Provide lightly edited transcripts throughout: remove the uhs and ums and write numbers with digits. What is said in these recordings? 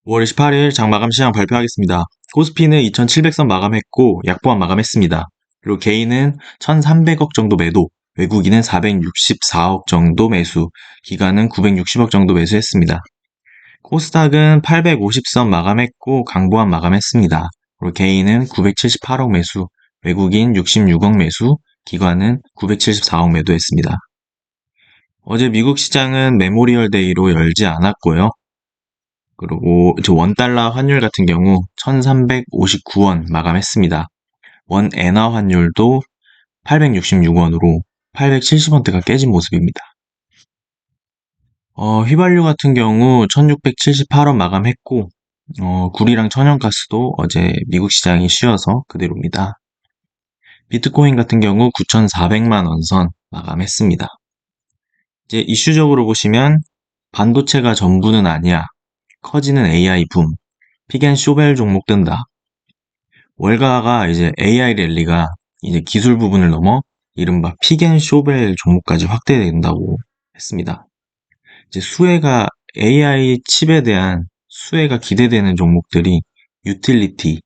5월 28일 장마감 시장 발표하겠습니다. 코스피는 2,700선 마감했고 약보합 마감했습니다. 그리고 개인은 1,300억 정도 매도, 외국인은 464억 정도 매수, 기관은 960억 정도 매수했습니다. 코스닥은 850선 마감했고 강보합 마감했습니다. 그리고 개인은 978억 매수, 외국인 66억 매수, 기관은 974억 매도했습니다. 어제 미국 시장은 메모리얼 데이로 열지 않았고요. 그리고 저 원달러 환율 같은 경우 1359원 마감했습니다. 원 엔화 환율도 866원으로 870원대가 깨진 모습입니다. 휘발유 같은 경우 1678원 마감했고, 구리랑 천연가스도 어제 미국 시장이 쉬어서 그대로입니다. 비트코인 같은 경우 9,400만 원 선 마감했습니다. 이제 이슈적으로 보시면 반도체가 전부는 아니야. 커지는 AI 붐. 픽앤쇼벨 종목 뜬다. 월가가 이제 AI 랠리가 이제 기술 부분을 넘어 이른바 픽앤쇼벨 종목까지 확대된다고 했습니다. 이제 AI 칩에 대한 수혜가 기대되는 종목들이 유틸리티,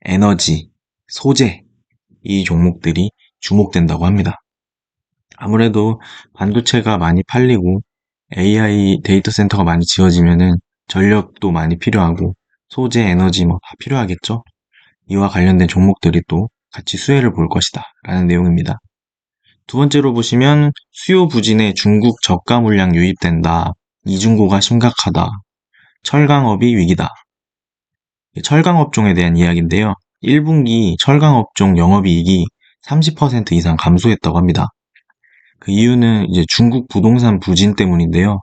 에너지, 소재 이 종목들이 주목된다고 합니다. 아무래도 반도체가 많이 팔리고 AI 데이터 센터가 많이 지어지면은 전력도 많이 필요하고 소재, 에너지 뭐 다 필요하겠죠? 이와 관련된 종목들이 또 같이 수혜를 볼 것이다 라는 내용입니다. 두 번째로 보시면 수요 부진에 중국 저가 물량 유입된다. 이중고가 심각하다. 철강업이 위기다. 철강업종에 대한 이야기인데요. 1분기 철강업종 영업이익이 30% 이상 감소했다고 합니다. 그 이유는 이제 중국 부동산 부진 때문인데요.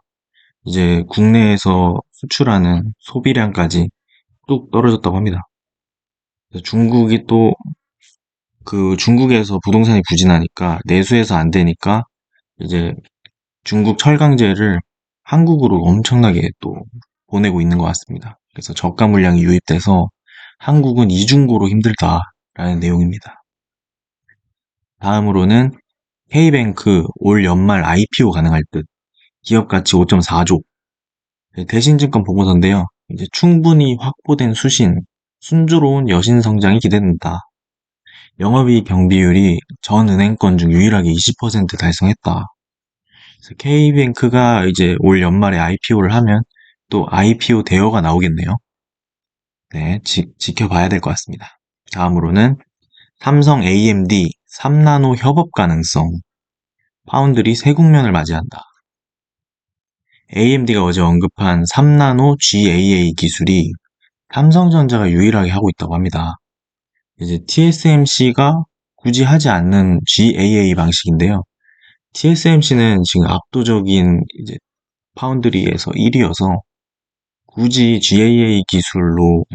이제 국내에서 수출하는 소비량까지 뚝 떨어졌다고 합니다. 중국이 또 중국에서 부동산이 부진하니까 내수해서 안 되니까 이제 중국 철강제를 한국으로 엄청나게 또 보내고 있는 것 같습니다. 그래서 저가 물량이 유입돼서 한국은 이중고로 힘들다라는 내용입니다. 다음으로는 K뱅크 올 연말 IPO 가능할 듯. 기업 가치 5.4조. 대신증권 보고서인데요. 이제 충분히 확보된 순조로운 여신 성장이 기대된다. 영업이익 경비율이 전 은행권 중 유일하게 20% 달성했다. 그래서 K뱅크가 이제 올 연말에 IPO를 하면 또 IPO 대여가 나오겠네요. 네, 지켜봐야 될 것 같습니다. 다음으로는 삼성 AMD 3나노 협업 가능성. 파운드리 새 국면을 맞이한다. AMD가 어제 언급한 3나노 GAA 기술이 삼성전자가 유일하게 하고 있다고 합니다. 이제 TSMC가 굳이 하지 않는 GAA 방식인데요. TSMC는 지금 압도적인 이제 파운드리에서 1위여서 굳이 GAA 기술로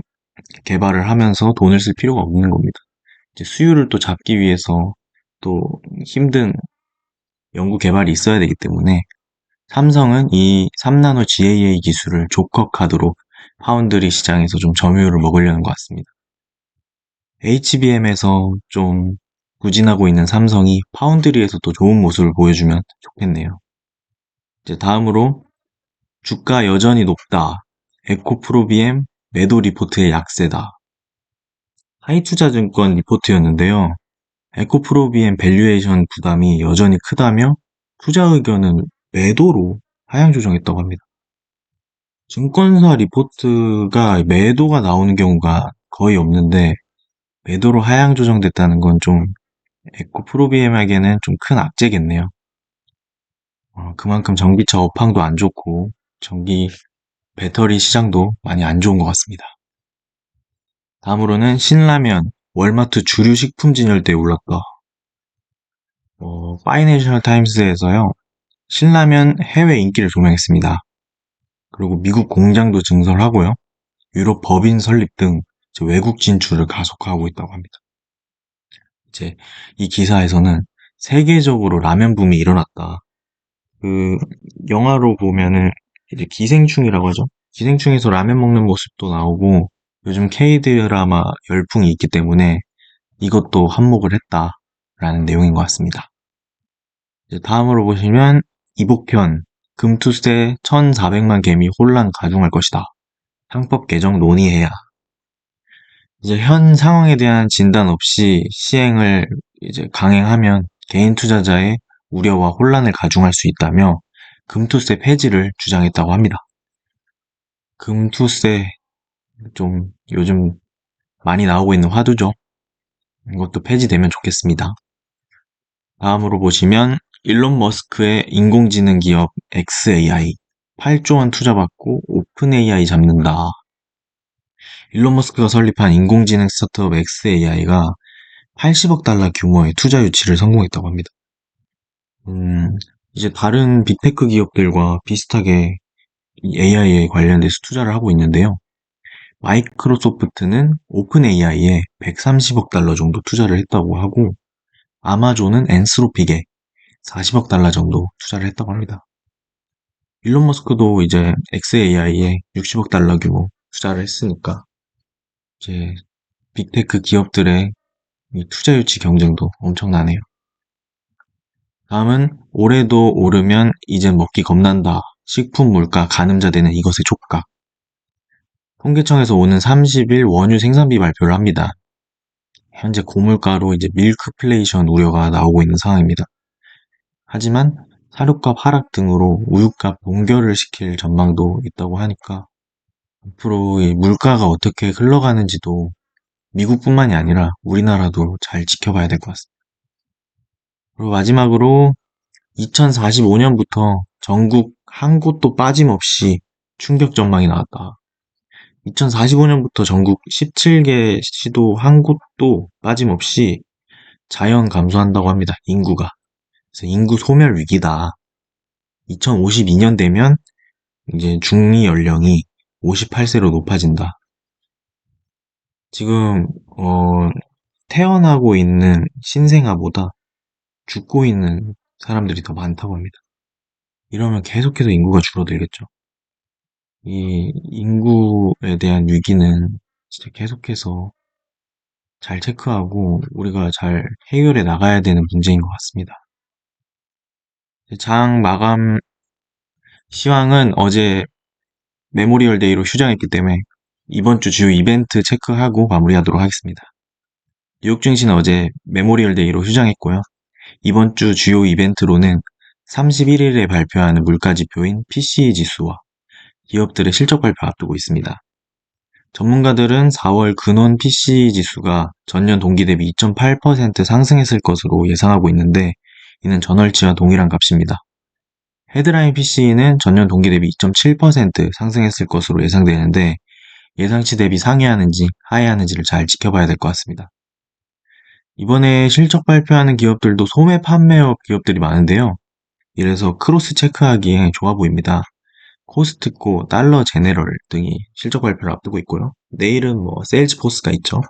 개발을 하면서 돈을 쓸 필요가 없는 겁니다. 이제 수율을 또 잡기 위해서 또 힘든 연구 개발이 있어야 되기 때문에 삼성은 이 3나노 GAA 기술을 족합하도록 파운드리 시장에서 좀 점유율을 먹으려는 것 같습니다. HBM에서 좀 부진하고 있는 삼성이 파운드리에서 또 좋은 모습을 보여주면 좋겠네요. 이제 다음으로 주가 여전히 높다. 에코프로비엠 매도 리포트의 약세다. 하이투자증권 리포트였는데요. 에코프로비엠 밸류에이션 부담이 여전히 크다며 투자 의견은 매도로 하향 조정했다고 합니다. 증권사 리포트가 매도가 나오는 경우가 거의 없는데 매도로 하향 조정됐다는 건 좀 에코프로비엠에게는 좀 큰 악재겠네요. 그만큼 전기차 업황도 안 좋고 전기 배터리 시장도 많이 안 좋은 것 같습니다. 다음으로는 신라면 월마트 주류 식품 진열대에 올랐다. 파이낸셜 타임스에서요. 신라면 해외 인기를 조명했습니다. 그리고 미국 공장도 증설하고요. 유럽 법인 설립 등 외국 진출을 가속화하고 있다고 합니다. 이제 이 기사에서는 세계적으로 라면 붐이 일어났다. 그 영화로 보면은 이제 기생충이라고 하죠. 기생충에서 라면 먹는 모습도 나오고 요즘 K 드라마 열풍이 있기 때문에 이것도 한몫을 했다라는 내용인 것 같습니다. 이제 다음으로 보시면 이복현 금투세 1,400만 개미 혼란 가중할 것이다. 상법 개정 논의해야. 이제 현 상황에 대한 진단 없이 시행을 이제 강행하면 개인 투자자의 우려와 혼란을 가중할 수 있다며 금투세 폐지를 주장했다고 합니다. 금투세 좀 요즘 많이 나오고 있는 화두죠. 이것도 폐지되면 좋겠습니다. 다음으로 보시면 일론 머스크의 인공지능 기업 XAI 8조 원 투자받고 오픈 AI 잡는다. 일론 머스크가 설립한 인공지능 스타트업 XAI가 80억 달러 규모의 투자 유치를 성공했다고 합니다. 이제 다른 빅테크 기업들과 비슷하게 AI에 관련돼서 투자를 하고 있는데요. 마이크로소프트는 오픈 AI에 130억 달러 정도 투자를 했다고 하고, 아마존은 엔스로픽에 40억 달러 정도 투자를 했다고 합니다. 일론 머스크도 이제 XAI에 60억 달러 규모 투자를 했으니까, 이제 빅테크 기업들의 이 투자 유치 경쟁도 엄청나네요. 다음은 올해도 오르면 이제 먹기 겁난다. 식품 물가 가늠자되는 이것의 촉각. 통계청에서 오는 30일 원유 생산비 발표를 합니다. 현재 고물가로 이제 밀크플레이션 우려가 나오고 있는 상황입니다. 하지만 사료값 하락 등으로 우유값 동결을 시킬 전망도 있다고 하니까 앞으로 이 물가가 어떻게 흘러가는지도 미국뿐만이 아니라 우리나라도 잘 지켜봐야 될 것 같습니다. 그리고 마지막으로 2045년부터 전국 한 곳도 빠짐없이 충격 전망이 나왔다. 2045년부터 전국 17개 시도 한 곳도 빠짐없이 자연 감소한다고 합니다. 인구가. 그래서 인구 소멸 위기다. 2052년 되면 이제 중위 연령이 58세로 높아진다. 지금 태어나고 있는 신생아보다 죽고 있는 사람들이 더 많다고 합니다. 이러면 계속해서 인구가 줄어들겠죠. 이 인구에 대한 위기는 진짜 계속해서 잘 체크하고 우리가 잘 해결해 나가야 되는 문제인 것 같습니다. 장 마감 시황은 어제 메모리얼 데이로 휴장했기 때문에 이번 주 주요 이벤트 체크하고 마무리하도록 하겠습니다. 뉴욕 증시는 어제 메모리얼 데이로 휴장했고요. 이번 주 주요 이벤트로는 31일에 발표하는 물가지표인 PCE 지수와 기업들의 실적 발표 앞두고 있습니다. 전문가들은 4월 근원 PCE 지수가 전년 동기 대비 2.8% 상승했을 것으로 예상하고 있는데 이는 전월치와 동일한 값입니다. 헤드라인 PCE는 전년 동기 대비 2.7% 상승했을 것으로 예상되는데 예상치 대비 상회하는지 하회하는지를 잘 지켜봐야 될 것 같습니다. 이번에 실적 발표하는 기업들도 소매 판매업 기업들이 많은데요. 이래서 크로스 체크하기에 좋아 보입니다. 코스트코, 달러 제네럴 등이 실적 발표를 앞두고 있고요. 내일은 세일즈포스가 있죠.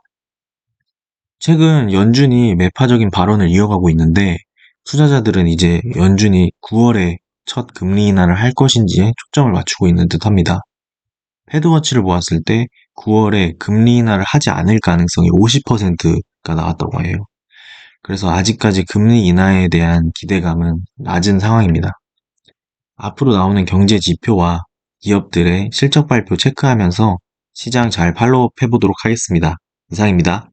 최근 연준이 매파적인 발언을 이어가고 있는데 투자자들은 이제 연준이 9월에 첫 금리 인하를 할 것인지에 초점을 맞추고 있는 듯합니다. 패드워치를 보았을 때 9월에 금리 인하를 하지 않을 가능성이 50%가 나왔다고 해요. 그래서 아직까지 금리 인하에 대한 기대감은 낮은 상황입니다. 앞으로 나오는 경제 지표와 기업들의 실적 발표 체크하면서 시장 잘 팔로우업 해보도록 하겠습니다. 이상입니다.